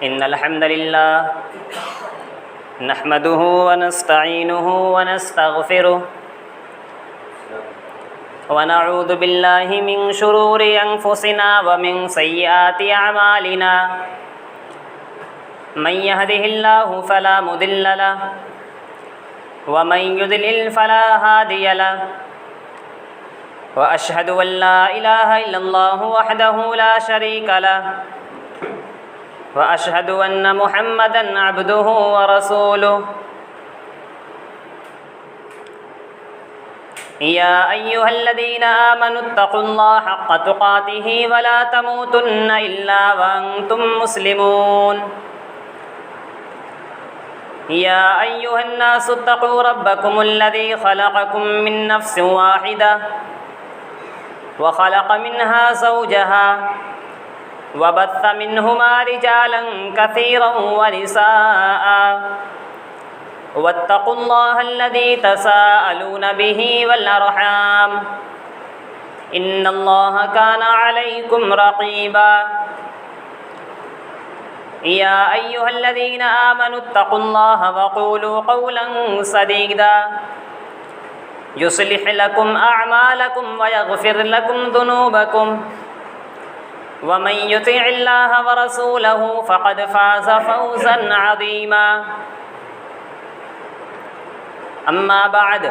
إن الحمد لله نحمده ونستعينه ونستغفره ونعوذ بالله من شرور أنفسنا ومن سيئات أعمالنا من يهده الله فلا مضل له ومن يضلل فلا هادي له وأشهد أن لا إله إلا الله وحده لا شريك له وأشهد أن محمدًا عبده ورسوله يا أيها الذين آمنوا اتقوا الله حق تقاته ولا تموتن إلا وأنتم مسلمون يا أيها الناس اتقوا ربكم الذي خلقكم من نفس واحدة وخلق منها زوجها وبث منهما رجالا كثيرا ونساء واتقوا الله الذي تساءلون به والأرحام إن الله كان عليكم رقيبا يا أيها الذين آمنوا اتقوا الله وقولوا قولا سديدا يصلح لكم أعمالكم ويغفر لكم ذنوبكم ومن يطع الله ورسوله فقد فاز فوزا عظيما أما بعد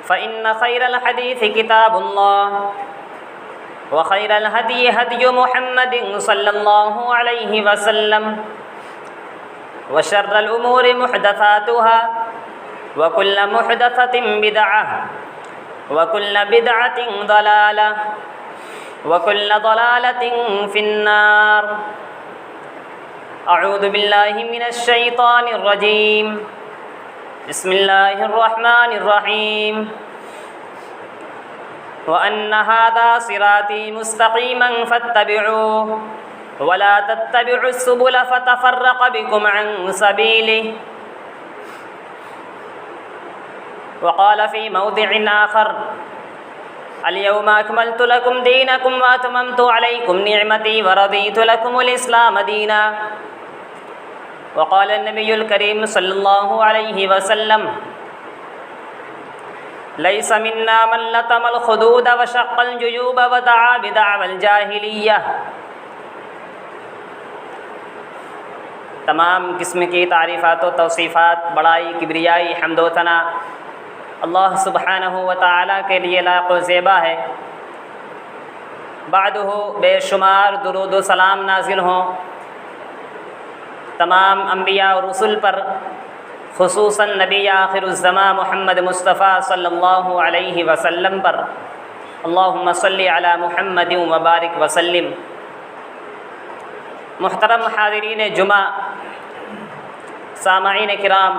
فإن خير الحديث كتاب الله وخير الهدي هدي محمد صلى الله عليه وسلم وشر الأمور محدثاتها وكل محدثة بدعة وكل بدعة ضلالة وكل ضلالة في النار أعوذ بالله من الشيطان الرجيم بسم الله الرحمن الرحيم وأن هذا صراطي مستقيما فاتبعوه ولا تتبعوا السبل فتفرق بكم عن سبيله وقال في موضع آخر اليوم أكملت لكم دينكم وأتممت عليكم نعمتي ورضيت لكم الإسلام دينا وقال النبي الكريم صلى الله عليه وسلم ليس منا من لطم الخدود وشق الجيوب ودعا بدعوى الجاہلیہ۔ تمام قسم کی تعریفات و توصیفات، بڑائی، کبریائی، حمد و ثنا اللہ سبحانہ و تعالیٰ کے لیے لائق و زیبا ہے۔ بعدہ بے شمار درود و سلام نازل ہوں تمام انبیاء اور رسل پر، خصوصاً نبی آخر الزمان محمد مصطفیٰ صلی اللہ علیہ وسلم پر۔ اللہم صلی علی محمد وبارک وسلم۔ محترم حاضرین جمعہ، سامعین کرام،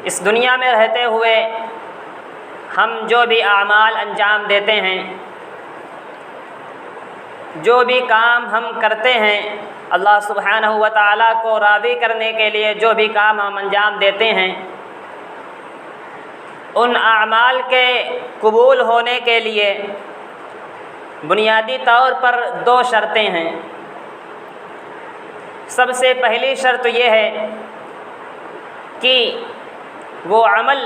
اس دنیا میں رہتے ہوئے ہم جو بھی اعمال انجام دیتے ہیں، جو بھی کام ہم کرتے ہیں، اللہ سبحانہ و تعالیٰ کو راضی کرنے کے لیے جو بھی کام ہم انجام دیتے ہیں، ان اعمال کے قبول ہونے کے لیے بنیادی طور پر دو شرطیں ہیں۔ سب سے پہلی شرط یہ ہے کہ وہ عمل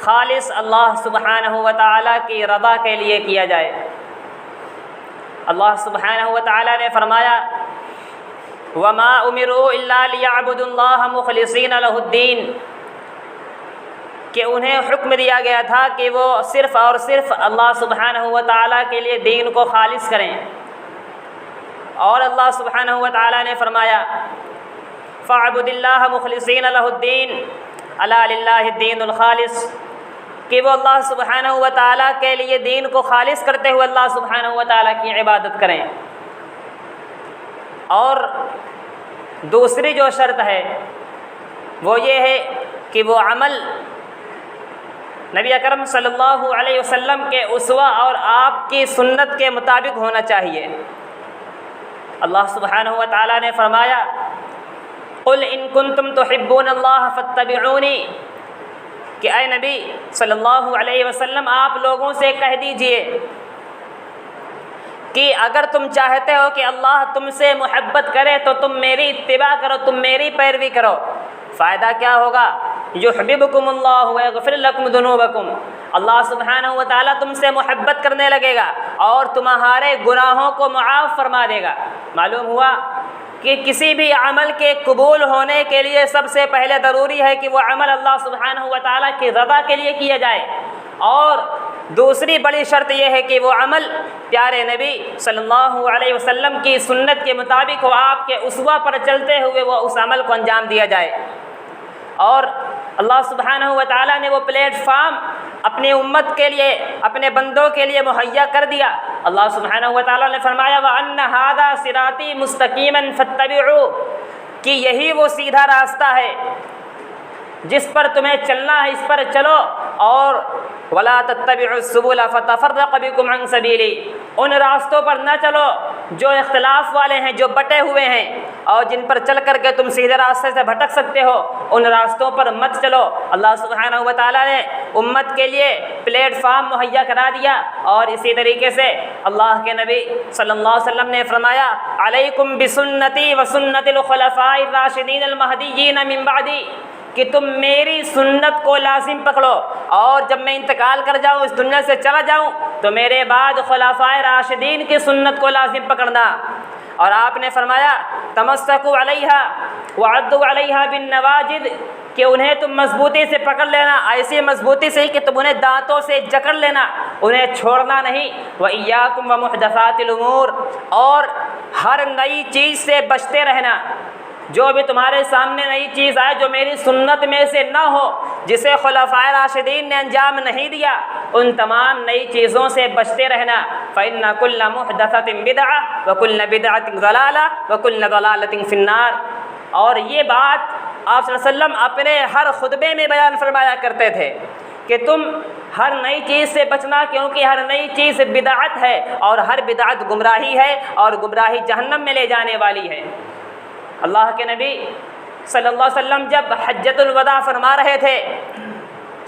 خالص اللہ سبحانہ و تعالیٰ کی رضا کے لیے کیا جائے۔ اللہ سبحانہ و تعالیٰ نے فرمایا وَمَا أُمِرُوا إِلَّا لِيَعْبُدُوا اللَّهَ مُخْلِصِينَ لَهُ الدِّينَ، کہ انہیں حکم دیا گیا تھا کہ وہ صرف اور صرف اللہ سبحانہ و تعالیٰ کے لیے دین کو خالص کریں۔ اور اللہ سبحانہ و تعالیٰ نے فرمایا فَاعْبُدِ اللَّهَ مُخْلِصِينَ لَهُ الدِّينَ أَلَا لِلَّهِ الدِّينُ الْخَالِصُ، کہ وہ اللہ سبحانہ و تعالیٰ کے لیے دین کو خالص کرتے ہوئے اللہ سبحانہ و تعالیٰ کی عبادت کریں۔ اور دوسری جو شرط ہے وہ یہ ہے کہ وہ عمل نبی اکرم صلی اللہ علیہ وسلم کے اسوہ اور آپ کی سنت کے مطابق ہونا چاہیے۔ اللہ سبحانہ و تعالیٰ نے فرمایا قل ان کنتم تحبون اللہ فاتبعونی، کہ اے نبی صلی اللہ علیہ وسلم آپ لوگوں سے کہہ دیجئے کہ اگر تم چاہتے ہو کہ اللہ تم سے محبت کرے تو تم میری اتباع کرو، تم میری پیروی کرو۔ فائدہ کیا ہوگا؟ یحببکم اللہ ویغفر لکم ذنوبکم، اللہ سبحانہ و تعالیٰ تم سے محبت کرنے لگے گا اور تمہارے گناہوں کو معاف فرما دے گا۔ معلوم ہوا کہ کسی بھی عمل کے قبول ہونے کے لیے سب سے پہلے ضروری ہے کہ وہ عمل اللہ سبحانہ و تعالیٰ کی رضا کے لیے کیا جائے، اور دوسری بڑی شرط یہ ہے کہ وہ عمل پیارے نبی صلی اللہ علیہ وسلم کی سنت کے مطابق ہو، آپ کے اسوہ پر چلتے ہوئے وہ اس عمل کو انجام دیا جائے۔ اور اللہ سبحانہ و تعالیٰ نے وہ پلیٹ فارم اپنی امت کے لیے، اپنے بندوں کے لیے مہیا کر دیا۔ اللہ سبحانہ و تعالیٰ نے فرمایا وَأَنَّ هَذَا صِرَاطِي مُسْتَقِيمًا فَاتَّبِعُوهُ، کہ یہی وہ سیدھا راستہ ہے جس پر تمہیں چلنا ہے، اس پر چلو، اور وَلَا تَتَّبِعُوا السُّبُلَ فَتَفَرَّقَ بِكُمْ عَنْ سَبِيلِهِ، ان راستوں پر نہ چلو جو اختلاف والے ہیں، جو بٹے ہوئے ہیں، اور جن پر چل کر کے تم سیدھے راستے سے بھٹک سکتے ہو، ان راستوں پر مت چلو۔ اللہ سبحانہ و تعالیٰ نے امت کے لیے پلیٹ فارم مہیا کرا دیا، اور اسی طریقے سے اللہ کے نبی صلی اللہ علیہ وسلم نے فرمایا علیکم بسنتی وسنت الخلفاء الراشدین المہدیین من بعدی، کہ تم میری سنت کو لازم پکڑو، اور جب میں انتقال کر جاؤں، اس دنیا سے چلا جاؤں، تو میرے بعد خلفائے راشدین کی سنت کو لازم پکڑنا۔ اور آپ نے فرمایا تمسکوا علیہا وعضوا علیہا بالنواجذ، کہ انہیں تم مضبوطی سے پکڑ لینا، ایسی مضبوطی سے کہ تم انہیں دانتوں سے جکڑ لینا، انہیں چھوڑنا نہیں۔ وإیاکم ومحدثات الامور، اور ہر نئی چیز سے بچتے رہنا، جو بھی تمہارے سامنے نئی چیز آئے جو میری سنت میں سے نہ ہو، جسے خلفائے راشدین نے انجام نہیں دیا، ان تمام نئی چیزوں سے بچتے رہنا۔ فإن كل محدثة بدعة وكل بدعة ضلالة وكل ضلالة في النار۔ اور یہ بات آپ صلی اللہ علیہ وسلم اپنے ہر خطبے میں بیان فرمایا کرتے تھے کہ تم ہر نئی چیز سے بچنا، کیونکہ ہر نئی چیز بدعت ہے، اور ہر بدعت گمراہی ہے، اور گمراہی جہنم میں لے جانے والی ہے۔ اللہ کے نبی صلی اللہ علیہ وسلم جب حجۃ الوداع فرما رہے تھے،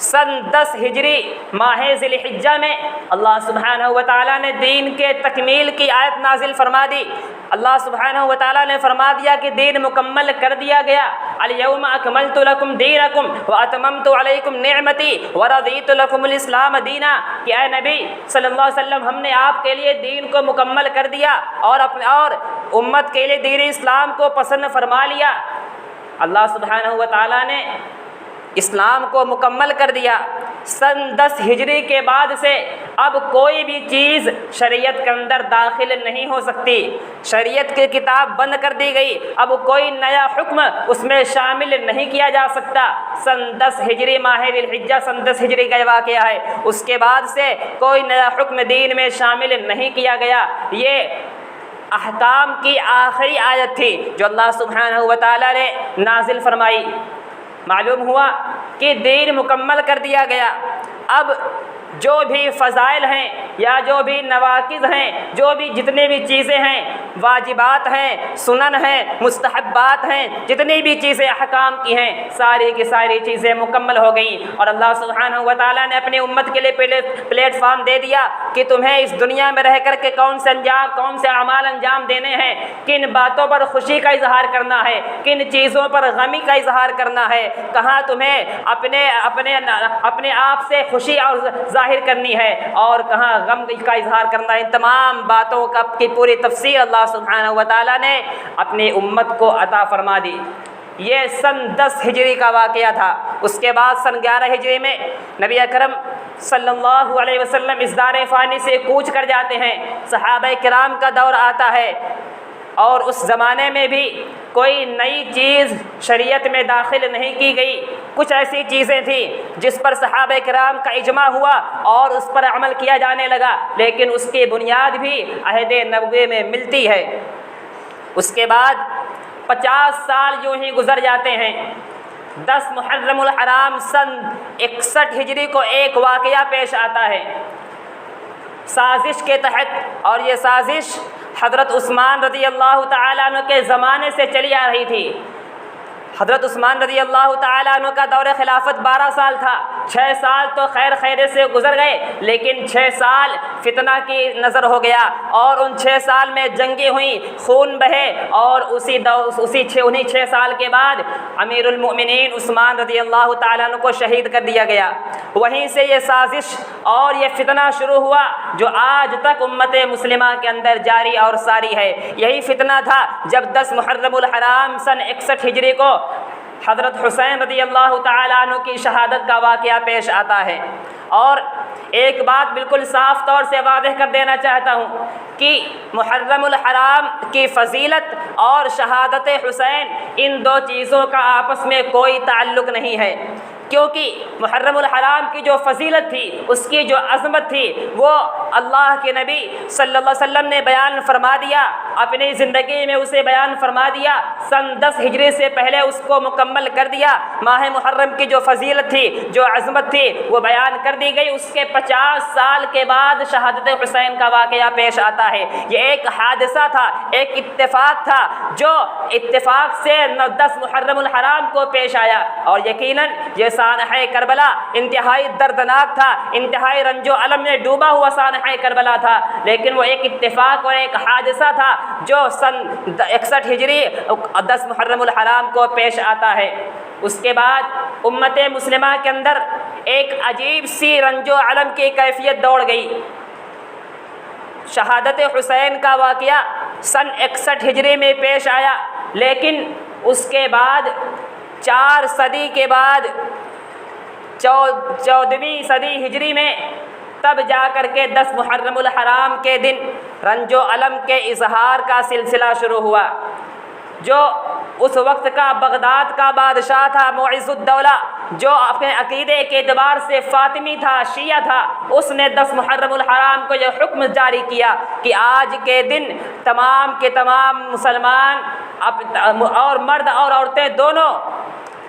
سن 10 ہجری ماہ ذی الحجہ میں اللہ سبحانہ و تعالیٰ نے دین کے تکمیل کی آیت نازل فرما دی۔ اللہ سبحانہ و تعالیٰ نے فرما دیا کہ دین مکمل کر دیا گیا۔ الیوم اکملت لکم دینکم واتممت علیکم نعمتی ورضیت لکم الاسلام دینا، کہ اے نبی صلی اللہ علیہ وسلم ہم نے آپ کے لیے دین کو مکمل کر دیا، اور امت کے لیے دین اسلام کو پسند فرما لیا۔ اللہ سبحانہ و تعالیٰ نے اسلام کو مکمل کر دیا۔ سن 10 ہجری کے بعد سے اب کوئی بھی چیز شریعت کے اندر داخل نہیں ہو سکتی، شریعت کی کتاب بند کر دی گئی، اب کوئی نیا حکم اس میں شامل نہیں کیا جا سکتا۔ سن 10 ہجری ماہ ذی الحجہ سن 10 ہجری کا واقعہ ہے، اس کے بعد سے کوئی نیا حکم دین میں شامل نہیں کیا گیا۔ یہ احکام کی آخری آیت تھی جو اللہ سبحانہ و تعالیٰ نے نازل فرمائی۔ معلوم ہوا کہ دین مکمل کر دیا گیا۔ اب جو بھی فضائل ہیں یا جو بھی نواقض ہیں، جو بھی جتنی بھی چیزیں ہیں، واجبات ہیں، سنن ہیں، مستحبات ہیں، جتنی بھی چیزیں احکام کی ہیں، ساری کی ساری چیزیں مکمل ہو گئیں، اور اللہ سبحانہ و تعالیٰ نے اپنی امت کے لیے پلیٹ فارم دے دیا کہ تمہیں اس دنیا میں رہ کر کے کون سے اعمال انجام دینے ہیں، کن باتوں پر خوشی کا اظہار کرنا ہے، کن چیزوں پر غمی کا اظہار کرنا ہے، کہاں تمہیں اپنے آپ سے خوشی اور ظاہر کرنی ہے، اور کہاں غم کا اظہار کرنا ہے۔ ان تمام باتوں کی پوری تفسیر اللہ سبحانہ و تعالیٰ نے اپنی امت کو عطا فرما دی۔ یہ سن 10 ہجری کا واقعہ تھا۔ اس کے بعد سن 11 ہجری میں نبی اکرم صلی اللہ علیہ وسلم اس دار فانی سے کوچ کر جاتے ہیں، صحابہ کرام کا دور آتا ہے، اور اس زمانے میں بھی کوئی نئی چیز شریعت میں داخل نہیں کی گئی۔ کچھ ایسی چیزیں تھیں جس پر صحابہ کرام کا اجماع ہوا اور اس پر عمل کیا جانے لگا، لیکن اس کی بنیاد بھی عہد نبوی میں ملتی ہے۔ اس کے بعد 50 سال یوں ہی گزر جاتے ہیں۔ 10 محرم الحرام سن 61 ہجری کو ایک واقعہ پیش آتا ہے سازش کے تحت، اور یہ سازش حضرت عثمان رضی اللہ تعالیٰ عنہ کے زمانے سے چلی آ رہی تھی۔ حضرت عثمان رضی اللہ تعالیٰ عنہ کا دور خلافت 12 سال تھا، 6 سال تو خیر خیرے سے گزر گئے، لیکن 6 سال فتنہ کی نظر ہو گیا، اور ان 6 سال میں جنگیں ہوئیں، خون بہے، اور انہی 6 سال کے بعد امیر المؤمنین عثمان رضی اللہ تعالیٰ عنہ کو شہید کر دیا گیا۔ وہیں سے یہ سازش اور یہ فتنہ شروع ہوا جو آج تک امت مسلمہ کے اندر جاری اور ساری ہے۔ یہی فتنہ تھا جب 10 محرم الحرام سن 61 ہجری کو حضرت حسین رضی اللہ تعالیٰ عنہ کی شہادت کا واقعہ پیش آتا ہے۔ اور ایک بات بالکل صاف طور سے واضح کر دینا چاہتا ہوں کہ محرم الحرام کی فضیلت اور شہادت حسین ان دو چیزوں کا آپس میں کوئی تعلق نہیں ہے، کیونکہ محرم الحرام کی جو فضیلت تھی، اس کی جو عظمت تھی، وہ اللہ کے نبی صلی اللہ علیہ وسلم نے بیان فرما دیا، اپنی زندگی میں اسے بیان فرما دیا، سن 10 ہجری سے پہلے اس کو مکمل کر دیا۔ ماہ محرم کی جو فضیلت تھی، جو عظمت تھی، وہ بیان کر دی گئی۔ اس کے 50 سال کے بعد شہادت حسین کا واقعہ پیش آتا ہے۔ یہ ایک حادثہ تھا، ایک اتفاق تھا، جو اتفاق سے 10 محرم الحرام کو پیش آیا، اور یقیناً یہ سانحہ کربلا انتہائی دردناک تھا، انتہائی رنج و الم میں ڈوبا ہوا سانحہ کربلا تھا، لیکن وہ ایک اتفاق اور ایک حادثہ تھا جو سن 61 ہجری 10 محرم الحرام کو پیش آتا ہے۔ اس کے بعد امت مسلمہ کے اندر ایک عجیب سی رنج و الم کی کیفیت دوڑ گئی۔ شہادت حسین کا واقعہ سن 61 ہجری میں پیش آیا، لیکن اس کے بعد 4 صدی کے بعد 14ویں صدی ہجری میں تب جا کر کے 10 محرم الحرام کے دن رنج و الم کے اظہار کا سلسلہ شروع ہوا۔ جو اس وقت کا بغداد کا بادشاہ تھا معز الدولہ، جو اپنے عقیدے کے اعتبار سے فاطمی تھا، شیعہ تھا، اس نے 10 محرم الحرام کو یہ حکم جاری کیا کہ آج کے دن تمام کے تمام مسلمان اور مرد اور عورتیں دونوں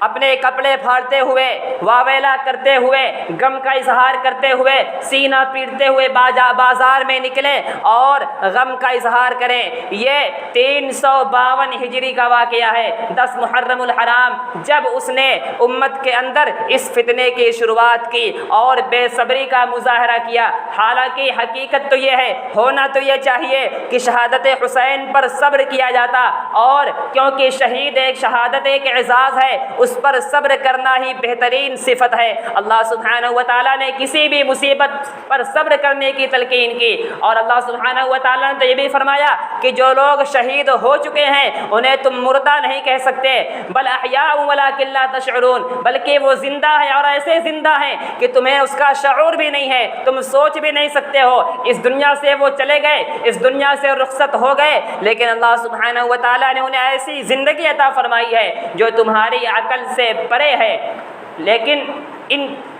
اپنے کپڑے پھاڑتے ہوئے، واویلا کرتے ہوئے، غم کا اظہار کرتے ہوئے، سینہ پیٹتے ہوئے بازار میں نکلیں اور غم کا اظہار کریں۔ یہ 352 ہجری کا واقعہ ہے، 10 محرم الحرام، جب اس نے امت کے اندر اس فتنے کی شروعات کی اور بے صبری کا مظاہرہ کیا۔ حالانکہ حقیقت تو یہ ہے، ہونا تو یہ چاہیے کہ شہادت حسین پر صبر کیا جاتا، اور کیونکہ شہید ایک شہادت ایک اعزاز ہے، اس پر صبر کرنا ہی بہترین صفت ہے۔ اللہ سبحانہ و تعالیٰ نے کسی بھی مصیبت پر صبر کرنے کی تلقین کی، اور اللہ سبحانہ و تعالیٰ نے تو یہ بھی فرمایا کہ جو لوگ شہید ہو چکے ہیں انہیں تم مردہ نہیں کہہ سکتے، بل احیاء ولکن لا تشعرون، بلکہ وہ زندہ ہیں اور ایسے زندہ ہیں کہ تمہیں اس کا شعور بھی نہیں ہے، تم سوچ بھی نہیں سکتے ہو۔ اس دنیا سے وہ چلے گئے، اس دنیا سے رخصت ہو گئے، لیکن اللہ سبحانہ و تعالیٰ نے انہیں ایسی زندگی عطا فرمائی ہے جو تمہاری عقل سے پرے ہے۔ لیکن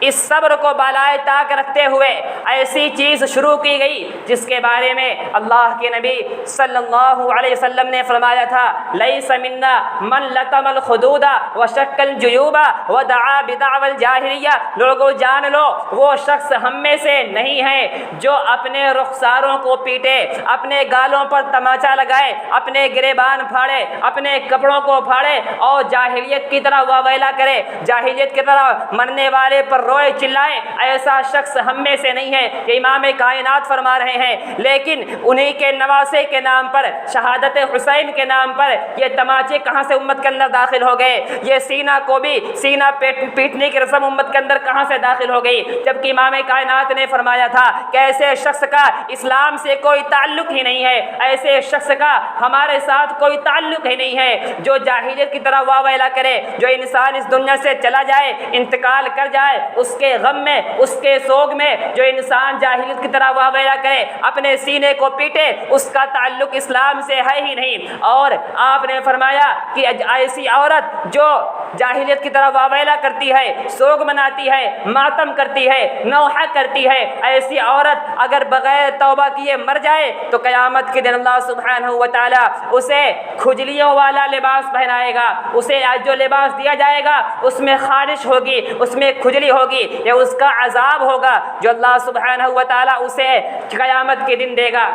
اس صبر کو بالائے طاق رکھتے ہوئے ایسی چیز شروع کی گئی جس کے بارے میں اللہ کے نبی صلی اللہ علیہ وسلم نے فرمایا تھا، لیس منا من لطم الخدود وشق الجیوب ودعا بدعوى الجاہلیہ، لوگوں جان لو وہ شخص ہم میں سے نہیں ہے جو اپنے رخساروں کو پیٹے، اپنے گالوں پر تماچا لگائے، اپنے گریبان پھاڑے، اپنے کپڑوں کو پھاڑے اور جاہلیت کی طرح واویلا کرے، جاہلیت کی طرح مرنے والے پر روئے چلائے، ایسا شخص ہم میں سے نہیں ہے۔ یہ امام کائنات فرما رہے ہیں، لیکن انہی کے نواسے کے نام پر، شہادت حسین کے نام پر یہ تماچے کہاں سے امت کے اندر داخل ہو گئے؟ یہ سینہ کو بھی سینہ پیٹنے کی رسم امت کے اندر کہاں سے داخل ہو گئی؟ جبکہ امام کائنات نے فرمایا تھا کہ ایسے شخص کا اسلام سے کوئی تعلق ہی نہیں ہے، ایسے شخص کا ہمارے ساتھ کوئی تعلق ہی نہیں ہے جو جاہلیت کی طرح واویلا کرے۔ جو انسان اس دنیا سے چلا جائے، انتقال کر جائے، اس کے غم میں، اس کے سوگ میں جو انسان جاہلیت کی طرح واویلا کرے، اپنے سینے کو پیٹے، اس کا تعلق اسلام سے ہے ہی نہیں۔ اور آپ نے فرمایا کہ ایسی عورت جو جاہلیت کی طرح واویلا کرتی ہے، سوگ مناتی ہے، ماتم کرتی ہے، نوحہ کرتی ہے، ایسی عورت اگر بغیر توبہ کیے مر جائے تو قیامت کے دن اللہ سبحانہ و تعالی اسے کھجلیوں والا لباس پہنائے گا، اسے جو لباس دیا جائے گا اس میں خارش ہوگی، اس میں کھجلی ہوگی، یہ اس کا عذاب ہوگا جو اللہ سبحانہ و تعالی اسے قیامت کے دن دے گا۔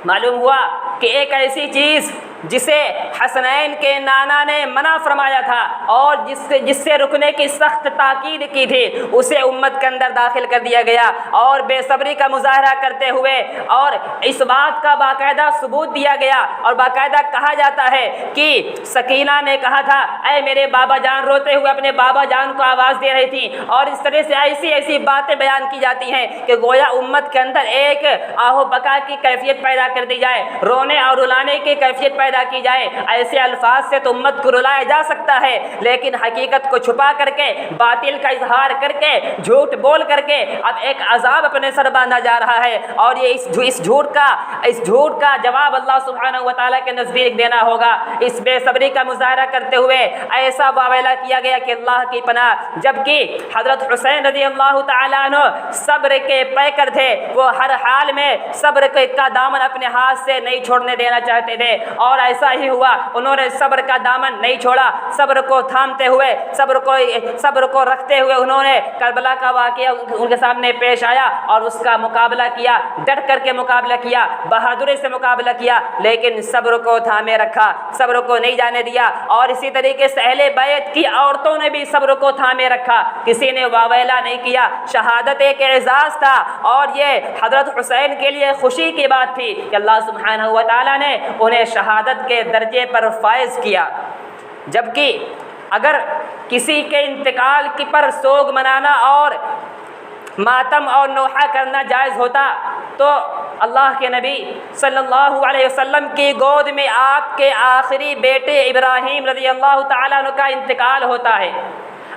معلوم ہوا کہ ایک ایسی چیز جسے حسنین کے نانا نے منع فرمایا تھا اور جس سے رکنے کی سخت تاکید کی تھی، اسے امت کے اندر داخل کر دیا گیا اور بے صبری کا مظاہرہ کرتے ہوئے اور اس بات کا باقاعدہ ثبوت دیا گیا اور باقاعدہ کہا جاتا ہے کہ سکینہ نے کہا تھا اے میرے بابا جان، روتے ہوئے اپنے بابا جان کو آواز دے رہی تھی، اور اس طرح سے ایسی باتیں بیان کی جاتی ہیں کہ گویا امت کے اندر ایک آہو بکا کی کیفیت پیدا کر دی جائے، رونے اور رلانے کی کیفیت پیدا کی جائے۔ ایسے الفاظ سے تو امت کو رلایا جا سکتا ہے، لیکن حقیقت کو چھپا کر کے، باطل کا اظہار کر کے، جھوٹ بول کر کے اب ایک عذاب اپنے سر باندھا جا رہا ہے، اور یہ اس جھوٹ کا جواب اللہ سبحانہ و تعالیٰ کے نزدیک دینا ہوگا۔ اس بے صبری کا مظاہرہ کرتے ہوئے ایسا واویلا کیا گیا کہ اللہ کی پناہ، جبکہ حضرت حسین رضی اللہ تعالیٰ عنہ صبر کے پیکر تھے، وہ ہر حال میں صبر کا دامن اپنے ہاتھ سے نہیں چھوڑنے دینا چاہتے تھے، اور ایسا ہی ہوا، انہوں نے صبر کا دامن نہیں چھوڑا، صبر کو تھامتے ہوئے، صبر کو رکھتے ہوئے انہوں نے کربلا کا واقعہ ان کے سامنے پیش آیا اور اس کا مقابلہ کیا، ڈٹ کر کے مقابلہ کیا، بہادری سے مقابلہ کیا، لیکن صبر کو تھامے رکھا، صبر کو نہیں جانے دیا۔ اور اسی طریقے سے اہل بیت کی عورتوں نے بھی صبر کو تھامے رکھا، کسی نے واویلا نہیں کیا۔ شہادت ایک اعزاز تھا، اور یہ حضرت حسین کے لیے خوشی کی بات تھی کہ اللہ سبحانہ و تعالیٰ نے انہیں شہادت کے درجے پر فائز کیا۔ جبکہ اگر کسی کے انتقال کی پر سوگ منانا اور ماتم اور نوحہ کرنا جائز ہوتا تو اللہ کے نبی صلی اللہ علیہ وسلم کی گود میں آپ کے آخری بیٹے ابراہیم رضی اللہ تعالیٰ عنہ کا انتقال ہوتا ہے،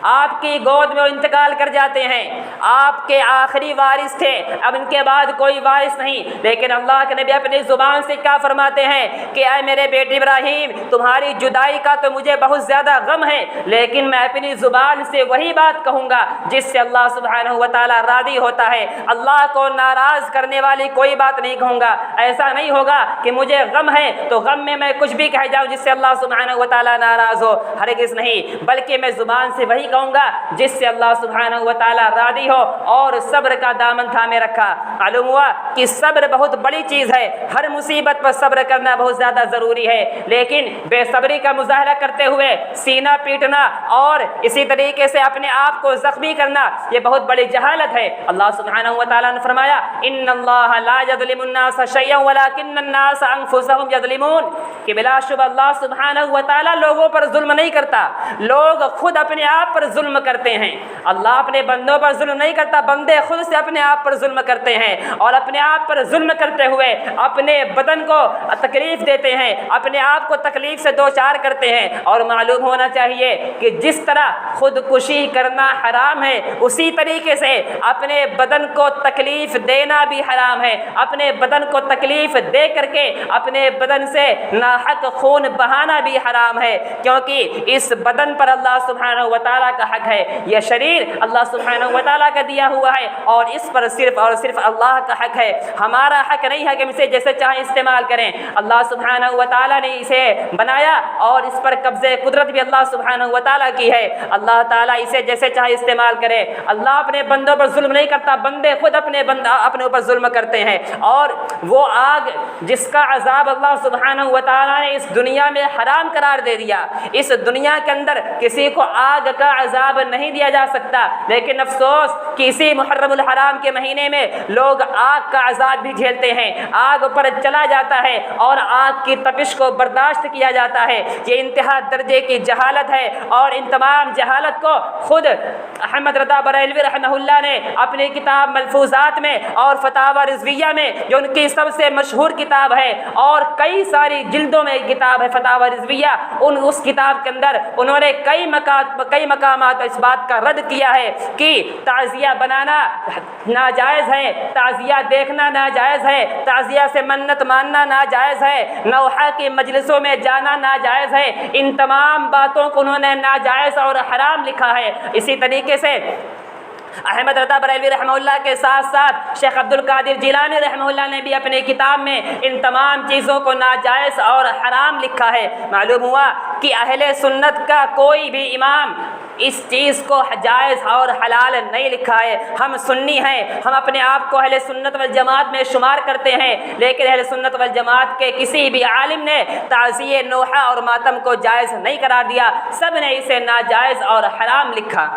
آپ کی گود میں وہ انتقال کر جاتے ہیں، آپ کے آخری وارث تھے، اب ان کے بعد کوئی وارث نہیں، لیکن اللہ کے نبی اپنی زبان سے کیا فرماتے ہیں کہ اے میرے بیٹے ابراہیم، تمہاری جدائی کا تو مجھے بہت زیادہ غم ہے، لیکن میں اپنی زبان سے وہی بات کہوں گا جس سے اللہ سبحانہ و تعالیٰ راضی ہوتا ہے، اللہ کو ناراض کرنے والی کوئی بات نہیں کہوں گا۔ ایسا نہیں ہوگا کہ مجھے غم ہے تو غم میں کچھ بھی کہہ جاؤں جس سے اللہ سبحانہ و تعالیٰ ناراض ہو، ہرگز نہیں، بلکہ میں زبان سے وہی کہوں گا جس سے اللہ سبحانہ و تعالیٰ راضی ہو، اور صبر کا دامن تھامے رکھا۔ معلوم ہوا کہ صبر بہت بڑی چیز ہے، ہر مصیبت پر صبر کرنا بہت زیادہ ضروری ہے، لیکن بے صبری کا مظاہرہ کرتے ہوئے سینہ پیٹنا اور اسی طریقے سے اپنے آپ کو زخمی کرنا یہ بہت بڑی جہالت ہے۔ اللہ سبحانہ و تعالیٰ نے فرمایا ان اللہ لا یظلم الناس شیئا ولکن الناس انفسهم یظلمون، کہ بلا شبہ اللہ سبحانہ و تعالیٰ لوگوں پر ظلم نہیں کرتا، لوگ خود اپنے آپ پر ظلم کرتے ہیں۔ اللہ اپنے بندوں پر ظلم نہیں کرتا، بندے خود سے اپنے آپ پر ظلم کرتے ہیں، اور اپنے آپ پر ظلم کرتے ہوئے اپنے بدن کو تکلیف دیتے ہیں، اپنے آپ کو تکلیف سے دوچار کرتے ہیں۔ اور معلوم ہونا چاہیے کہ جس طرح خودکشی کرنا حرام ہے، اسی طریقے سے اپنے بدن کو تکلیف دینا بھی حرام ہے، اپنے بدن کو تکلیف دے کر کے اپنے بدن سے ناحق خون بہانا بھی حرام ہے، کیونکہ اس بدن پر اللہ سبحانہ و تعالیٰ کا حق ہے، یہ شریر اللہ سبحانہ و تعالیٰ کا دیا ہوا ہے، اور اس پر صرف اور صرف اللہ کا حق ہے، ہمارا حق نہیں ہے کہ ہم اسے جیسے چاہیں استعمال کریں۔ اللہ سبحانہ و تعالیٰ نے اسے بنایا اور اس پر قبضے قدرت بھی اللہ سبحانہ و تعالیٰ کی ہے، اللہ تعالیٰ اسے جیسے چاہے استعمال کرے۔ اللہ اپنے بندوں پر ظلم نہیں کرتا، بندے خود اپنے اوپر ظلم کرتے ہیں، اور وہ آگ جس کا عذاب اللہ سبحانہ و تعالیٰ نے اس دنیا میں حرام قرار دے دیا، اس دنیا کے اندر کسی کو آگ کا عذاب نہیں دیا جا سکتا، لیکن افسوس کہ اسی محرم الحرام کے مہینے میں لوگ آگ کا عذاب بھی جھیلتے ہیں، آگ پر چلا جاتا ہے اور آگ کی تپش کو برداشت کیا جاتا ہے۔ یہ انتہا درجے کی جہالت ہے، اور ان تمام جہالت کو خود احمد رضا بریلوی رحمہ اللہ نے اپنی کتاب ملفوظات میں اور فتاوی رضویہ میں، جو ان کی سب سے مشہور کتاب ہے اور کئی ساری جلدوں میں کتاب ہے فتاوی رضویہ، اس کتاب کے اندر انہوں نے کئی مقامات اس بات کا رد کیا ہے کہ تعزیہ بنانا ناجائز ہے، تعزیہ دیکھنا ناجائز ہے، تعزیہ سے منت ماننا ناجائز ہے، نوحہ کی مجلسوں میں جانا ناجائز ہے، ان تمام باتوں کو انہوں نے ناجائز اور حرام لکھا ہے۔ اسی طریقے سے احمد رضا بریلوی رحمہ اللہ کے ساتھ ساتھ شیخ عبد القادر جیلانی رحمہ اللہ نے بھی اپنی کتاب میں ان تمام چیزوں کو ناجائز اور حرام لکھا ہے۔ معلوم ہوا کہ اہل سنت کا کوئی بھی امام اس چیز کو جائز اور حلال نہیں لکھا ہے۔ ہم سنی ہیں، ہم اپنے آپ کو اہل سنت والجماعت میں شمار کرتے ہیں، لیکن اہل سنت والجماعت کے کسی بھی عالم نے تعزیہ نوحہ اور ماتم کو جائز نہیں قرار دیا، سب نے اسے ناجائز اور حرام لکھا۔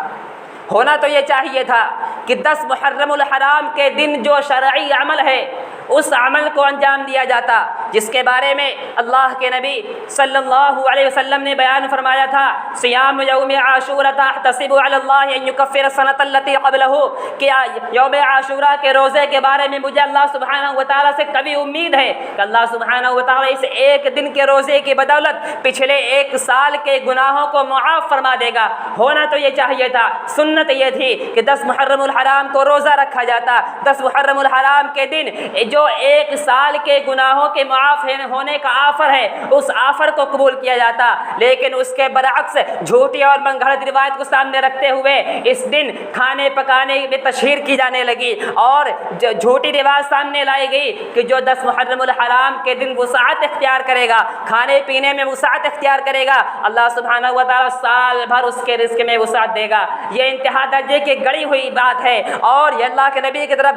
ہونا تو یہ چاہیے تھا کہ 10 محرم الحرام کے دن جو شرعی عمل ہے اس عمل کو انجام دیا جاتا، جس کے بارے میں اللہ کے نبی صلی اللہ علیہ وسلم نے بیان فرمایا تھا، صیام یوم عاشوراء احتسب علی اللہ ان یکفر السنۃ التي قبلہ، کہ یوم عاشوراء کے روزے کے بارے میں مجھے اللہ سبحانہ وتعالیٰ سے کبھی امید ہے کہ اللہ سبحانہ وتعالیٰ اس ایک دن کے روزے کی بدولت پچھلے 1 سال کے گناہوں کو معاف فرما دے گا۔ ہونا تو یہ چاہیے تھا، سنت یہ تھی کہ 10 محرم الحرام کو روزہ رکھا جاتا، 10 محرم الحرام کے دن جو 1 سال کے گناہوں کے معاف ہونے کا آفر ہے اس آفر کو قبول کیا جاتا، لیکن اس کے برعکس جھوٹی اور من گھڑت روایت کو سامنے رکھتے ہوئے اس دن کھانے پکانے میں تشہیر کی جانے لگی اور جھوٹی روایت سامنے لائی گئی کہ جو 10 محرم الحرام کے دن وسعت اختیار کرے گا، کھانے پینے میں وسعت اختیار کرے گا، اللہ سبحانہ و تعالیٰ سال بھر اس کے رزق میں وسعت دے گا۔ یہ انتہا درجے کی گڑی ہوئی بات ہے اور یہ اللہ کے نبی کی طرف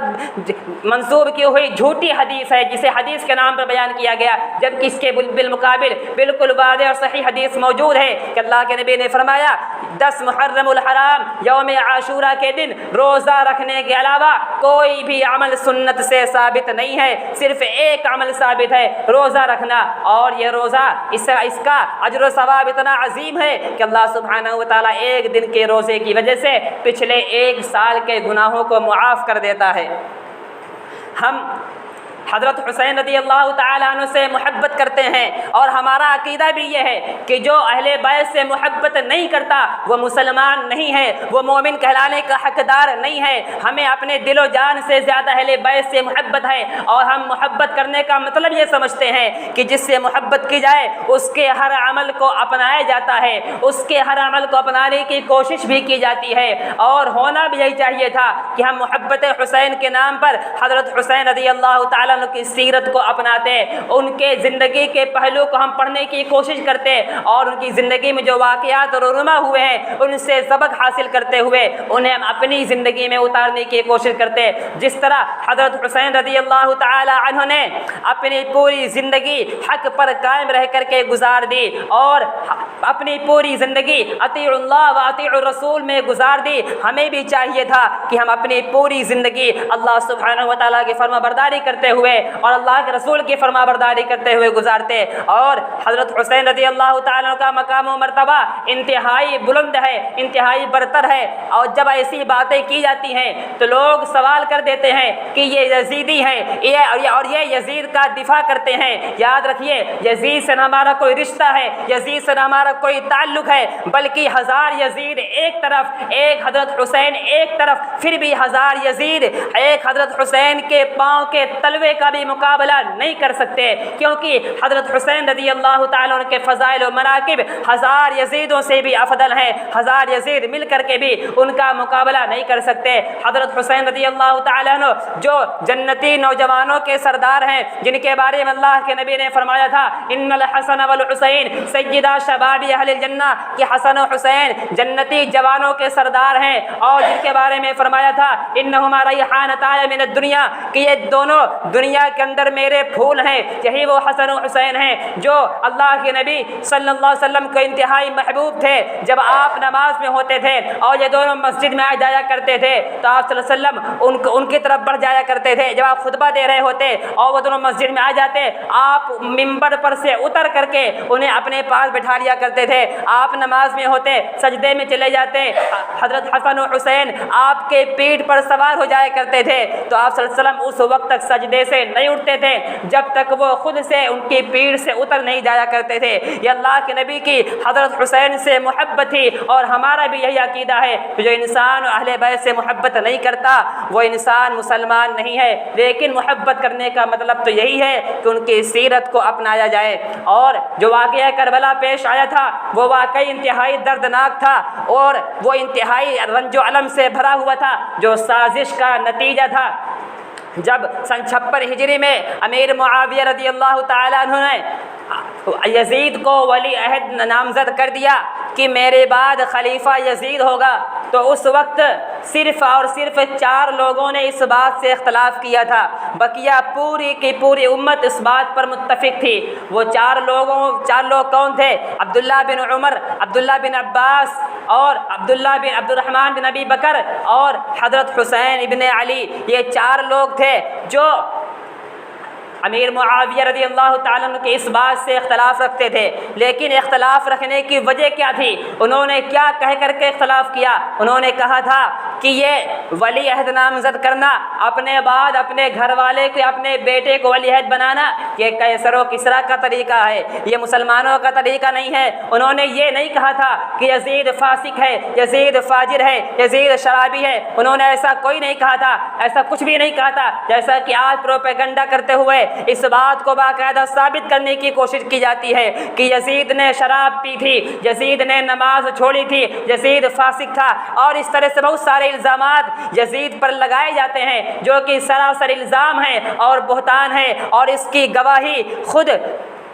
منسوب کی ہوئی جھوٹی حدیث ہے جسے حدیث کے نام پر بیان کیا گیا، جبکہ اس کے بالمقابل بالکل واضح اور صحیح حدیث موجود ہے کہ اللہ کے نبی نے فرمایا 10 محرم الحرام یوم عاشوراء کے دن روزہ رکھنے کے علاوہ کوئی بھی عمل سنت سے ثابت نہیں ہے، صرف ایک عمل ثابت ہے، روزہ رکھنا، اور یہ روزہ اس کا اجر و ثواب اتنا عظیم ہے کہ اللہ سبحانہ و تعالیٰ ایک دن کے روزے کی وجہ سے پچھلے 1 سال کے گناہوں کو معاف کر دیتا ہے۔ ہم حضرت حسین رضی اللہ تعالیٰ عنہ سے محبت کرتے ہیں اور ہمارا عقیدہ بھی یہ ہے کہ جو اہل بیت سے محبت نہیں کرتا وہ مسلمان نہیں ہے، وہ مومن کہلانے کا حقدار نہیں ہے۔ ہمیں اپنے دل و جان سے زیادہ اہل بیت سے محبت ہے اور ہم محبت کرنے کا مطلب یہ سمجھتے ہیں کہ جس سے محبت کی جائے اس کے ہر عمل کو اپنایا جاتا ہے، اس کے ہر عمل کو اپنانے کی کوشش بھی کی جاتی ہے، اور ہونا بھی یہی چاہیے تھا کہ ہم محبت حسین کے نام پر حضرت حسین رضی اللہ تعالیٰ کی سیرت کو اپناتے، ان کے زندگی کے پہلو کو ہم پڑھنے کی کوشش کرتے اور ان کی زندگی میں جو واقعات رونما ہوئے ہیں ان سے سبق حاصل کرتے ہوئے انہیں ہم اپنی زندگی میں اتارنے کی کوشش کرتے۔ جس طرح حضرت حسین رضی اللہ تعالی عنہ نے اپنی پوری زندگی حق پر قائم رہ کر کے گزار دی اور اپنی پوری زندگی اطیع اللہ و اطیع الرسول میں گزار دی، ہمیں بھی چاہیے تھا کہ ہم اپنی پوری زندگی اللہ سبحانہ و تعالیٰ کی فرما برداری کرتے ہوئے اور اللہ کے رسول کی فرما برداری کرتے ہوئے گزارتے۔ اور حضرت حسین رضی اللہ تعالیٰ کا مقام و مرتبہ انتہائی بلند ہے، انتہائی برتر ہے، اور جب ایسی باتیں کی جاتی ہیں تو لوگ سوال کر دیتے ہیں کہ یہ یزیدی ہیں اور یہ یزید کا دفاع کرتے ہیں۔ یاد رکھیے یزید سے نہ ہمارا کوئی رشتہ ہے، یزید سے نہ ہمارا کوئی تعلق ہے، بلکہ 1000 یزید ایک طرف، ایک حضرت حسین ایک طرف، پھر بھی 1000 یزید ایک حضرت حسین کے پاؤں کے تلوے کا بھی مقابلہ نہیں کر سکتے، کیونکہ حضرت حسین رضی اللہ تعالیٰ عنہ کے فضائل و مناقب 1000 یزیدوں سے بھی افضل ہیں، 1000 یزید مل کر کے بھی ان کا مقابلہ نہیں کر سکتے۔ حضرت حسین رضی اللہ تعالیٰ عنہ جو جنتی نوجوانوں کے سردار ہیں، جن کے بارے میں اللہ کے نبی نے فرمایا تھا ان الحسن والحسین سیدہ شباب اہل الجنہ، کہ حسن و حسین جنتی جوانوں کے سردار ہیں، اور جن کے بارے میں فرمایا تھا انہما ریحانتان من الدنیا، کہ یہ دونوں دنیا کے اندر میرے پھول ہیں۔ یہی وہ حسن و حسین ہیں جو اللہ کے نبی صلی اللہ علیہ وسلم کو انتہائی محبوب تھے۔ جب آپ نماز میں ہوتے تھے اور یہ دونوں مسجد میں آ جایا کرتے تھے تو آپ صلی اللہ علیہ وسلم ان کی طرف بڑھ جایا کرتے تھے۔ جب آپ خطبہ دے رہے ہوتے اور وہ دونوں مسجد میں آ جاتے، آپ ممبر پر سے اتر کر کے انہیں اپنے پاس بٹھا لیا کرتے تھے۔ آپ نماز میں ہوتے، سجدے میں چلے جاتے، حضرت حسن و حسین آپ کے پیٹھ پر سوار ہو جایا کرتے تھے، تو آپ صلی اللہ علیہ وسلم اس وقت تک سجدے سے نہیں اٹھتے تھے جب تک وہ خود سے ان کی پیٹھ سے اتر نہیں جایا کرتے تھے۔ یہ اللہ کے نبی کی حضرت حسین سے محبت تھی، اور ہمارا بھی یہی عقیدہ ہے کہ جو انسان اہل بیت سے محبت نہیں کرتا وہ انسان مسلمان نہیں ہے، لیکن محبت کرنے کا مطلب تو یہی ہے کہ ان کی سیرت کو اپنایا جائے۔ اور جو واقعہ کربلا پیش آیا تھا وہ واقعی انتہائی دردناک تھا اور وہ انتہائی رنج و الم سے بھرا ہوا تھا، جو سازش کا نتیجہ تھا۔ جب سن 56 ہجری میں امیر معاویہ رضی اللہ تعالیٰ عنہ نے یزید کو ولی عہد نامزد کر دیا کہ میرے بعد خلیفہ یزید ہوگا، تو اس وقت صرف اور صرف 4 لوگوں نے اس بات سے اختلاف کیا تھا، بقیہ پوری کی پوری امت اس بات پر متفق تھی۔ وہ 4 لوگ کون تھے؟ عبداللہ بن عمر، عبداللہ بن عباس اور عبد الرحمن بن ابی بکر اور حضرت حسین ابن علی۔ یہ 4 لوگ تھے جو امیر معاویہ رضی اللہ تعالیٰ عنہ کے اس بات سے اختلاف رکھتے تھے۔ لیکن اختلاف رکھنے کی وجہ کیا تھی؟ انہوں نے کیا کہہ کر کے اختلاف کیا؟ انہوں نے کہا تھا کہ یہ ولی عہد نامزد کرنا، اپنے بعد اپنے گھر والے کے اپنے بیٹے کو ولی عہد بنانا، یہ قیصر و کسریٰ کا طریقہ ہے، یہ مسلمانوں کا طریقہ نہیں ہے۔ انہوں نے یہ نہیں کہا تھا کہ یزید فاسق ہے، یزید فاجر ہے، یزید شرابی ہے، انہوں نے ایسا کوئی نہیں کہا تھا، ایسا کچھ بھی نہیں کہا تھا جیسا کہ آج پروپیگنڈا کرتے ہوئے اس بات کو باقاعدہ ثابت کرنے کی کوشش کی جاتی ہے کہ یزید نے شراب پی تھی، یزید نے نماز چھوڑی تھی، یزید فاسق تھا، اور اس طرح سے بہت سارے الزامات یزید پر لگائے جاتے ہیں جو کہ سراسر الزام ہیں اور بہتان ہے، اور اس کی گواہی خود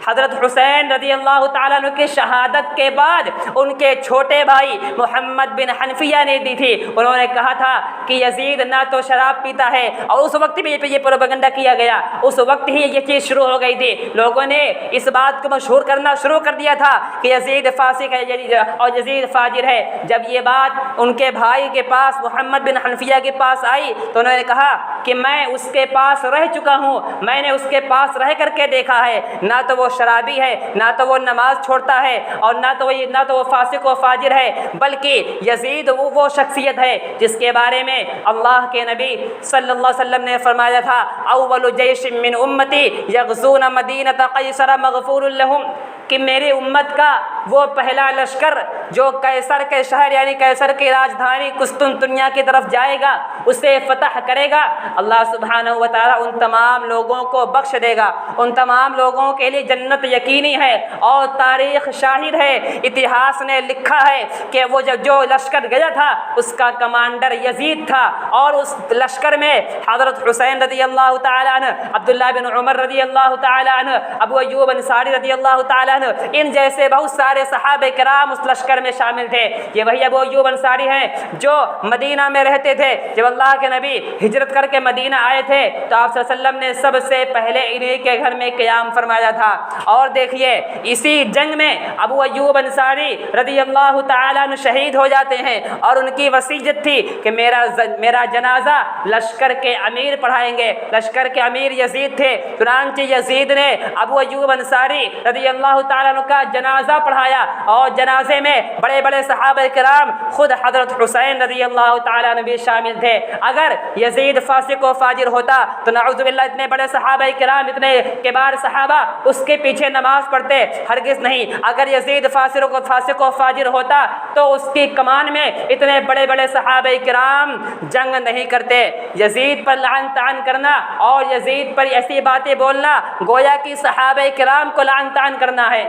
حضرت حسین رضی اللہ تعالیٰ عنہ کی شہادت کے بعد ان کے چھوٹے بھائی محمد بن حنفیہ نے دی تھی۔ انہوں نے کہا تھا کہ یزید نہ تو شراب پیتا ہے، اور اس وقت بھی یہ پروپیگنڈا کیا گیا، اس وقت ہی یہ چیز شروع ہو گئی تھی، لوگوں نے اس بات کو مشہور کرنا شروع کر دیا تھا کہ یزید فاسق ہے اور یزید فاجر ہے۔ جب یہ بات ان کے بھائی کے پاس محمد بن حنفیہ کے پاس آئی تو انہوں نے کہا کہ میں اس کے پاس رہ چکا ہوں، میں نے اس کے پاس رہ کر کے دیکھا ہے، نہ تو وہ شرابی ہے، نہ تو وہ نماز چھوڑتا ہے، اور نہ تو وہ فاسق و فاجر ہے، بلکہ یزید وہ شخصیت ہے جس کے بارے میں اللہ کے نبی صلی اللہ علیہ وسلم نے فرمایا تھا اول جیش من امتی یغزون مدینۃ قیصر مغفور لہم، کہ میری امت کا وہ پہلا لشکر جو قیصر کے شہر یعنی قیصر کی راجدھانی قسطنطنیہ کی طرف جائے گا، اسے فتح کرے گا، اللہ سبحانہ و تعالیٰ ان تمام لوگوں کو بخش دے گا، ان تمام لوگوں کے لیے جنت یقینی ہے، اور تاریخ شاہد ہے، اتہاس نے لکھا ہے کہ وہ جو لشکر گیا تھا اس کا کمانڈر یزید تھا، اور اس لشکر میں حضرت حسین رضی اللہ تعالیٰ عنہ، عبداللہ بن عمر رضی اللہ تعالیٰ عنہ، ابو ایوب انصاری رضی اللہ تعالیٰ عنہ، ان جیسے بہت سارے صحابہ کرام اس لشکر میں شامل تھے۔ یہ وہی ابو ایوب انصاری ہیں جو مدینہ میں رہتے تھے۔ جب اللہ کے نبی ہجرت کر کے مدینہ آئے تھے تو آپ صلی اللہ علیہ وسلم نے سب سے پہلے انہی کے گھر میں قیام فرمایا تھا، اور دیکھیے اسی جنگ میں ابو ایوب انصاری رضی اللہ تعالیٰ عنہ شہید ہو جاتے ہیں، اور ان کی وصیت تھی کہ میرا جنازہ لشکر کے امیر پڑھائیں گے، لشکر کے امیر یزید تھے، چنانچہ یزید نے ابو ایوب انصاری رضی اللہ تعالیٰ عنہ کا جنازہ پڑھایا، اور جنازے میں بڑے بڑے صحابہ کرام، خود حضرت حسین رضی اللہ تعالیٰ عنہ بھی شامل تھے۔ اگر یزید فاسق و فاجر ہوتا تو نعوذ باللہ اتنے بڑے صحابہ کرام، اتنے کبار صحابہ اس کے پیچھے نماز پڑھتے؟ ہرگز نہیں۔ اگر یزید فاسق و فاجر ہوتا تو اس کی کمان میں اتنے بڑے بڑے صحابہ کرام جنگ نہیں کرتے۔ یزید پر لعن طعن کرنا اور یزید پر ایسی باتیں بولنا گویا کہ صحابہ کرام کو لعن طعن کرنا ہے۔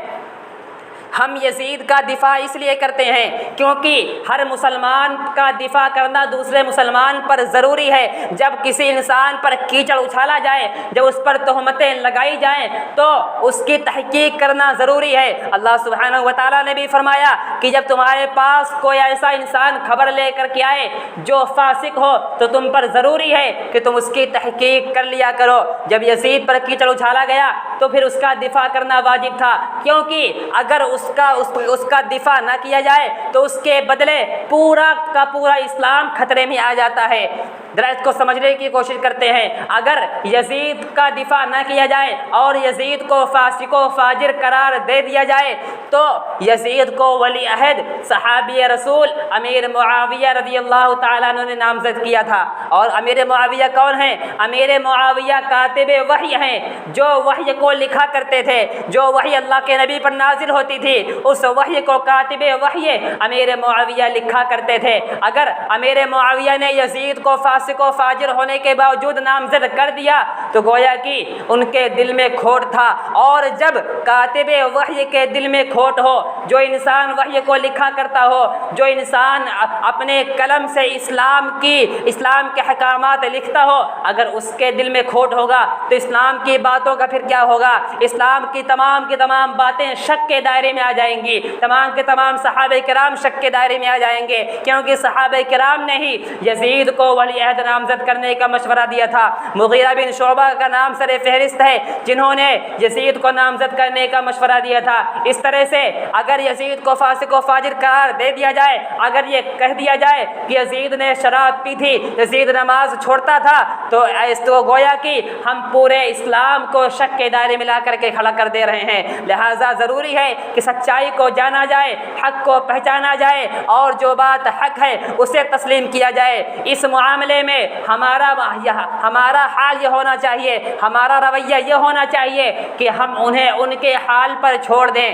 ہم یزید کا دفاع اس لیے کرتے ہیں کیونکہ ہر مسلمان کا دفاع کرنا دوسرے مسلمان پر ضروری ہے۔ جب کسی انسان پر کیچڑ اچھالا جائے، جب اس پر تہمتیں لگائی جائیں تو اس کی تحقیق کرنا ضروری ہے۔ اللہ سبحانہ و تعالیٰ نے بھی فرمایا کہ جب تمہارے پاس کوئی ایسا انسان خبر لے کر کے آئے جو فاسق ہو تو تم پر ضروری ہے کہ تم اس کی تحقیق کر لیا کرو۔ جب یزید پر کیچڑ اچھالا گیا تو پھر اس کا دفاع کرنا واجب تھا، کیونکہ اگر اس کا دفاع نہ کیا جائے تو اس کے بدلے پورا کا پورا اسلام خطرے میں آ جاتا ہے۔ ذرا اس کو سمجھنے کی کوشش کرتے ہیں۔ اگر یزید کا دفاع نہ کیا جائے اور یزید کو فاسق و فاجر قرار دے دیا جائے تو یزید کو ولی عہد صحابی رسول امیر معاویہ رضی اللہ تعالیٰ عنہ نے نامزد کیا تھا۔ اور امیر معاویہ کون ہیں؟ امیر معاویہ کاتب وحی ہیں، جو وحی کو لکھا کرتے تھے، جو وحی اللہ کے نبی پر نازل ہوتی تھی اس وحی کو کاتب وحی امیر معاویہ لکھا کرتے تھے۔ اگر امیر معاویہ نے یزید کو فاسق و فاجر ہونے کے باوجود نامزد کر دیا تو گویا کہ ان کے دل میں کھوٹ تھا، اور جب کاتب وحی کے دل میں کھوٹ ہو، جو انسان وحی کو لکھا کرتا ہو، جو انسان اپنے قلم سے اسلام کے احکامات لکھتا ہو، اگر اس کے دل میں کھوٹ ہوگا تو اسلام کی باتوں کا پھر کیا ہوگا؟ اسلام کی تمام باتیں شک کے دائرے میں آ جائیں گی، تمام کے تمام صحابہ کرام شک کے دائرے میں آ جائیں گے، کیونکہ صحابہ کرام نے ہی یزید کو ولی عہد نامزد کرنے کا مشورہ دیا تھا۔ مغیرہ بن شعبہ کا نام سر فہرست ہے جنہوں نے یزید کو نامزد کرنے کا مشورہ دیا تھا۔ اس طرح سے اگر یزید کو فاسق و فاجر قرار دے دیا جائے، اگر یہ کہہ دیا جائے کہ یزید نے شراب پی تھی، یزید نماز چھوڑتا تھا، تو گویا کہ ہم پورے اسلام کو شک کے دائرے میں لا کر کے کھڑا کر دے رہے ہیں۔ لہٰذا ضروری ہے کہ سچائی کو جانا جائے، حق کو پہچانا جائے، اور جو بات حق ہے اسے تسلیم کیا جائے۔ اس معاملے میں ہمارا حال یہ ہونا چاہیے، ہمارا رویہ یہ ہونا چاہیے کہ ہم انہیں ان کے حال پر چھوڑ دیں۔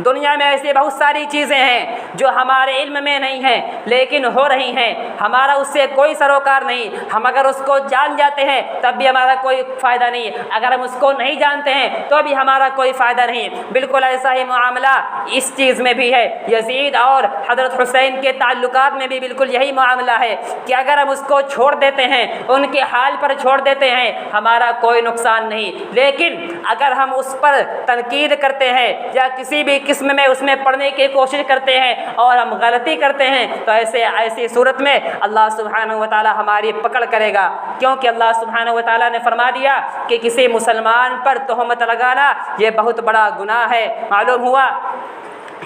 دنیا میں ایسی بہت ساری چیزیں ہیں جو ہمارے علم میں نہیں ہیں لیکن ہو رہی ہیں، ہمارا اس سے کوئی سروکار نہیں۔ ہم اگر اس کو جان جاتے ہیں تب بھی ہمارا کوئی فائدہ نہیں، اگر ہم اس کو نہیں جانتے ہیں تو بھی ہمارا کوئی فائدہ نہیں۔ بالکل ایسا ہی معاملہ اس چیز میں بھی ہے۔ یزید اور حضرت حسین کے تعلقات میں بھی بالکل یہی معاملہ ہے کہ اگر ہم اس کو چھوڑ دیتے ہیں، ان کے حال پر چھوڑ دیتے ہیں، ہمارا کوئی نقصان نہیں، لیکن اگر ہم اس پر تنقید کرتے ہیں یا کسی بھی قسم میں اس میں پڑھنے کی کوشش کرتے ہیں اور ہم غلطی کرتے ہیں تو ایسی صورت میں اللہ سبحانہ و تعالی ہماری پکڑ کرے گا، کیونکہ اللہ سبحانہ و تعالی نے فرما دیا کہ کسی مسلمان پر تہمت لگانا یہ بہت بڑا گناہ ہے۔ معلوم ہوا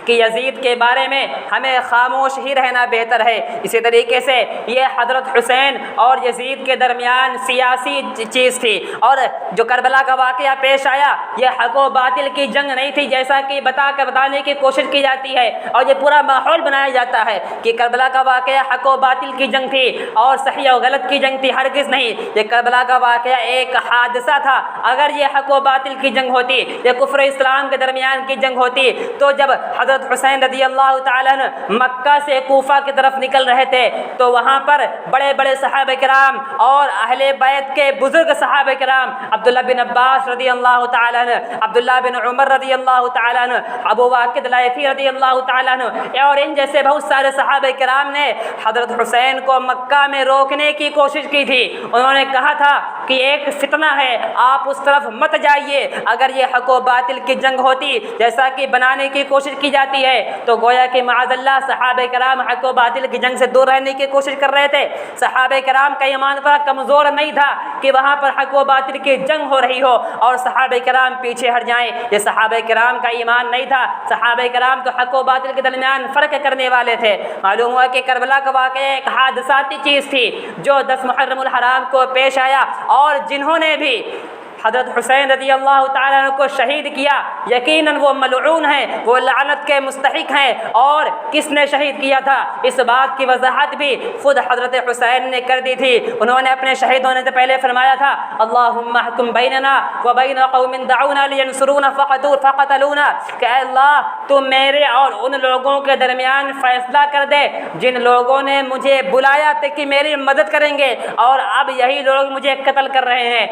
کہ یزید کے بارے میں ہمیں خاموش ہی رہنا بہتر ہے۔ اسی طریقے سے یہ حضرت حسین اور یزید کے درمیان سیاسی چیز تھی، اور جو کربلا کا واقعہ پیش آیا یہ حق و باطل کی جنگ نہیں تھی جیسا کہ بتانے کی کوشش کی جاتی ہے، اور یہ پورا ماحول بنایا جاتا ہے کہ کربلا کا واقعہ حق و باطل کی جنگ تھی اور صحیح و غلط کی جنگ تھی۔ ہرگز نہیں، یہ کربلا کا واقعہ ایک حادثہ تھا۔ اگر یہ حق و باطل کی جنگ ہوتی، یہ کفر و اسلام کے درمیان کی جنگ ہوتی، تو جب حضرت حسین رضی اللہ تعالیٰ عنہ مکہ سے کوفہ کی طرف نکل رہے تھے تو وہاں پر بڑے بڑے صحابہ کرام اور اہل بیت کے بزرگ صحابہ کرام، عبداللہ بن عباس رضی اللہ تعالیٰ عنہ، عبداللہ بن عمر رضی اللہ تعالیٰ عنہ، ابو واقد لائثی رضی اللہ تعالیٰ عنہ اور ان جیسے بہت سارے صحابہ کرام نے حضرت حسین کو مکہ میں روکنے کی کوشش کی تھی۔ انہوں نے کہا تھا کہ ایک فتنہ ہے، آپ اس طرف مت جائیے۔ اگر یہ حق و باطل کی جنگ ہوتی جیسا کہ بنانے کی کوشش کی جاتی ہے تو گویا کہ معاذ اللہ صحابہ کرام حق و باطل کی جنگ سے دور رہنے کی کوشش کر رہے تھے۔ صحابہ کرام کا ایمان اتنا کمزور نہیں تھا کہ وہاں پر حق و باطل کی جنگ ہو رہی ہو اور صحابہ کرام پیچھے ہٹ جائیں۔ یہ صحابہ کرام کا ایمان نہیں تھا۔ صحابہ کرام تو حق و باطل کے درمیان فرق کرنے والے تھے۔ معلوم ہوا کہ کربلا کا واقعہ ایک حادثاتی چیز تھی جو 10 محرم الحرام کو پیش آیا، اور جنہوں نے بھی حضرت حسین رضی اللہ تعالیٰ عنہ کو شہید کیا یقیناً وہ ملعون ہیں، وہ لعنت کے مستحق ہیں۔ اور کس نے شہید کیا تھا اس بات کی وضاحت بھی خود حضرت حسین نے کر دی تھی۔ انہوں نے اپنے شہید ہونے سے پہلے فرمایا تھا اللہم احکم بیننا وبین قوم دعونا لینصرونا فقتلونا، کہ اے اللہ تو میرے اور ان لوگوں کے درمیان فیصلہ کر دے جن لوگوں نے مجھے بلایا تھا کہ میری مدد کریں گے اور اب یہی لوگ مجھے قتل کر رہے ہیں۔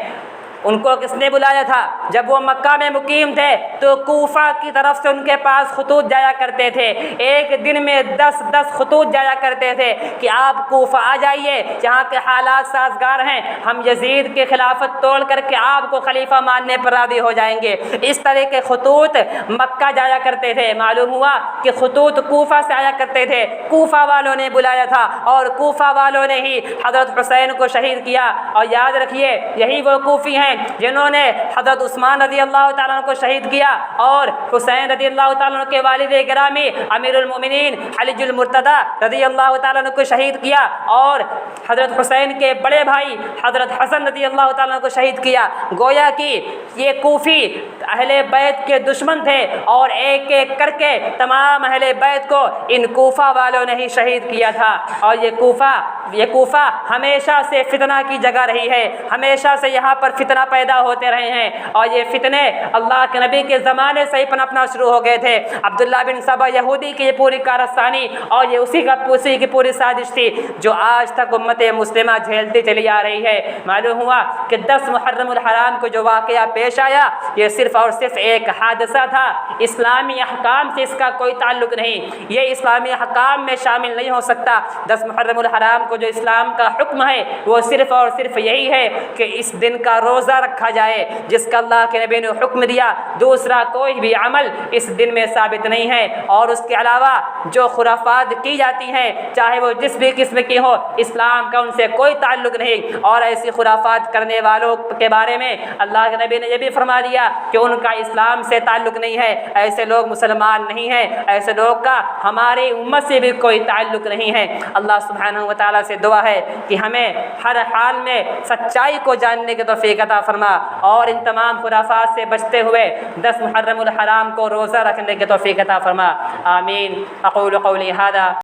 ان کو کس نے بلایا تھا؟ جب وہ مکہ میں مقیم تھے تو کوفہ کی طرف سے ان کے پاس خطوط جایا کرتے تھے، ایک دن میں 10 خطوط جایا کرتے تھے کہ آپ کوفہ آ جائیے، جہاں کے حالات سازگار ہیں، ہم یزید کے خلافت توڑ کر کے آپ کو خلیفہ ماننے پر راضی ہو جائیں گے۔ اس طرح کے خطوط مکہ جایا کرتے تھے۔ معلوم ہوا کہ خطوط کوفہ سے آیا کرتے تھے، کوفہ والوں نے بلایا تھا اور کوفہ والوں نے ہی حضرت حسین کو شہید کیا۔ اور یاد رکھیے یہی وہ کوفی ہیں جنہوں نے حضرت عثمان رضی اللہ تعالیٰ عنہ کو شہید کیا اور حسین رضی اللہ تعالیٰ عنہ کے والد گرامی امیر المؤمنین علی المرتضی رضی اللہ تعالیٰ عنہ کو شہید کیا، اور حضرت حسین کے بڑے بھائی حضرت حسن رضی اللہ تعالیٰ عنہ کو شہید کیا۔ گویا کہ یہ کوفی اہل بیت کے دشمن تھے اور ایک ایک کر کے تمام اہل بیت کو ان کوفہ والوں نے ہی شہید کیا تھا۔ اور یہ کوفہ ہمیشہ سے فتنہ کی جگہ رہی ہے، ہمیشہ سے یہاں پر فتنہ پیدا ہوتے رہے ہیں، اور یہ فتنے اللہ کے نبی کے زمانے سے ہی پنپنا شروع ہو گئے تھے۔ عبداللہ بن سبا یہودی کی یہ پوری کارستانی اور یہ اسی کی پوری سازش تھی جو آج تک امت مسلمہ جھیلتی چلی آ رہی ہے۔ معلوم ہوا کہ 10 محرم الحرام کو جو واقعہ پیش آیا یہ صرف اور صرف ایک حادثہ تھا، اسلامی احکام سے اس کا کوئی تعلق نہیں، یہ اسلامی احکام میں شامل نہیں ہو سکتا۔ 10 محرم الحرام کو جو اسلام کا حکم ہے وہ صرف اور صرف یہی ہے کہ اس دن کا روزہ رکھا جائے جس کا اللہ کے نبی نے حکم دیا، دوسرا کوئی بھی عمل اس دن میں ثابت نہیں ہے۔ اور اس کے علاوہ جو خرافات کی جاتی ہیں چاہے وہ جس بھی قسم کی ہو، اسلام کا ان سے کوئی تعلق نہیں، اور ایسی خرافات کرنے والوں کے بارے میں اللہ کے نبی نے یہ بھی فرما دیا کہ ان کا اسلام سے تعلق نہیں ہے، ایسے لوگ مسلمان نہیں ہیں، ایسے لوگ کا ہماری امت سے بھی کوئی تعلق نہیں ہے۔ اللہ سبحانہ و تعالیٰ سے دعا ہے کہ ہمیں ہر حال میں سچائی کو جاننے کی توفیق عطا فرما، اور ان تمام خرافات سے بچتے ہوئے 10 محرم الحرام کو روزہ رکھنے کی توفیق عطا فرما، آمین۔ اقول قولی ھذا